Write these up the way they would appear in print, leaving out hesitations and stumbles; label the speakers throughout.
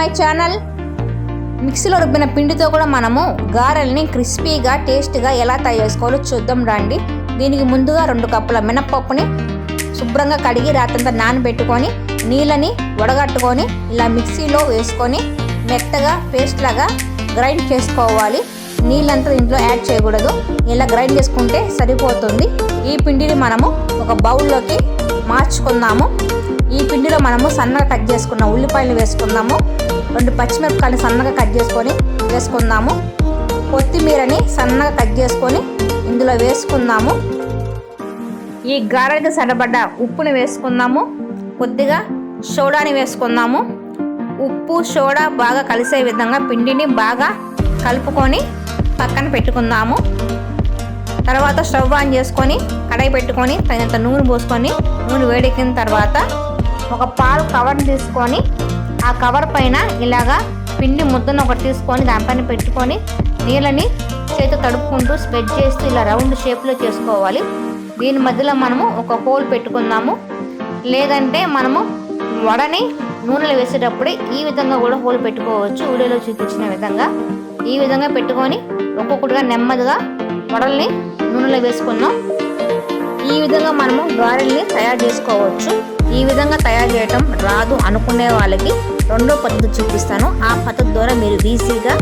Speaker 1: My channel. మిక్సీలో రుబ్బిన పిండితో కూడా మనము గారెల్ని క్రిస్పీగా టేస్ట్గా ఎలా తయారు చేసుకోవాలో చూద్దాం రండి. దీనికి ముందుగా 2 కప్పుల మినప్పప్పుని శుభ్రంగా కడిగి రాత్రంతా నానబెట్టుకొని నీళ్ళని వడగట్టుకొని ఇలా మిక్సీలో వేసుకొని మెత్తగా పేస్ట్ లాగా గ్రైండ్ చేసుకోవాలి. నీళ్ళంతా ఇంట్లో యాడ్ చేయకూడదు, ఇలా గ్రైండ్ చేసుకుంటే సరిపోతుంది. ఈ పిండిని మనము ఒక బౌల్లోకి మార్చుకుందాము. ఈ పిండిలో మనము సన్నగా కట్ చేసుకున్న ఉల్లిపాయలు వేసుకుందాము. 2 పచ్చిమిరపకాయలు సన్నగా కట్ చేసుకొని వేసుకుందాము. కొత్తిమీరని సన్నగా కట్ చేసుకొని ఇందులో వేసుకుందాము. ఈ గారెలకు సరిపడ్డ ఉప్పుని వేసుకుందాము. కొద్దిగా సోడాని వేసుకుందాము. ఉప్పు సోడా బాగా కలిసే విధంగా పిండిని బాగా కలుపుకొని పక్కన పెట్టుకుందాము. తర్వాత స్టవ్ ఆన్ చేసుకొని కడాయి పెట్టుకొని తగినంత నూనె పోసుకొని నూనె వేడెక్కిన తర్వాత ఒక పాలు కవర్ తీసుకొని ఆ కవర్ పైన ఇలాగా పిండి ముద్దను ఒకటి తీసుకొని దానిపైన పెట్టుకొని నీళ్ళని చేతితో తడుపుకుంటూ స్ప్రెడ్ చేస్తూ ఇలా రౌండ్ షేప్లో చేసుకోవాలి. దీని మధ్యలో మనము ఒక హోల్ పెట్టుకుందాము. లేదంటే మనము వడని నూనెలో వేసేటప్పుడే ఈ విధంగా కూడా హోల్ పెట్టుకోవచ్చు. వీడియోలో చూపించిన విధంగా ఈ విధంగా పెట్టుకొని ఒక్కొక్కటిగా నెమ్మదిగా వడల్ని నూనెలో వేసుకుందాం. ఈ విధంగా మనము గారెల్ని తయారు చేసుకోవచ్చు. ఈ విధంగా తయారు చేయటం రాదు అనుకునే వాళ్ళకి 2వ పద్ధతి చూపిస్తాను. ఆ పద్ధతి ద్వారా మీరు ఈజీగా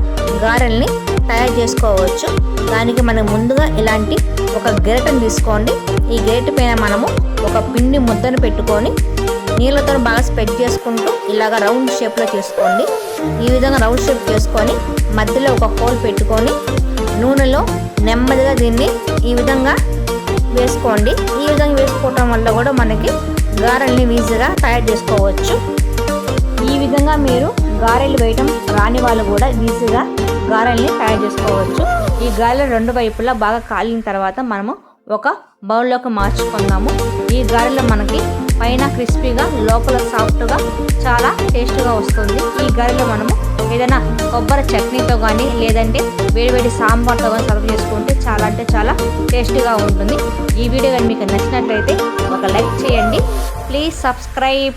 Speaker 1: గారెల్ని తయారు చేసుకోవచ్చు. దానికి మనం ముందుగా ఇలాంటి ఒక గరిటెను తీసుకోండి. ఈ గరిటె పైన మనము ఒక పిండి ముద్దను పెట్టుకొని నీళ్ళతో బాగా స్ప్రెడ్ చేసుకుంటూ ఇలాగ రౌండ్ షేప్లో చేసుకోండి. ఈ విధంగా రౌండ్ షేప్ చేసుకొని మధ్యలో ఒక హోల్ పెట్టుకొని నూనెలో నెమ్మదిగా దీన్ని ఈ విధంగా వేసుకోండి. ఈ విధంగా వేసుకోవటం వల్ల కూడా మనకి గారెల్ని ఈజీగా తయారు చేసుకోవచ్చు. ఈ విధంగా మీరు గారెలు వేయటం రాని వాళ్ళు కూడా ఈజీగా గారెల్ని తయారు చేసుకోవచ్చు. ఈ గారెలు 2 వైపులా బాగా కాలిన తర్వాత మనము ఒక బౌల్లోకి మార్చుకుందాము. ఈ గారెలో మనకి పైన క్రిస్పీగా లోపల సాఫ్ట్గా చాలా టేస్ట్గా వస్తుంది. ఈ గారెలో మనము ఏదైనా కొబ్బరి చట్నీతో కానీ లేదంటే వేడివేడి సాంబార్తో కానీ సర్వ్ చేసుకుంటే చాలా అంటే చాలా టేస్ట్గా ఉంటుంది. ఈ వీడియో కానీ మీకు నచ్చినట్లయితే ఒక లైక్ చేయండి. Please subscribe.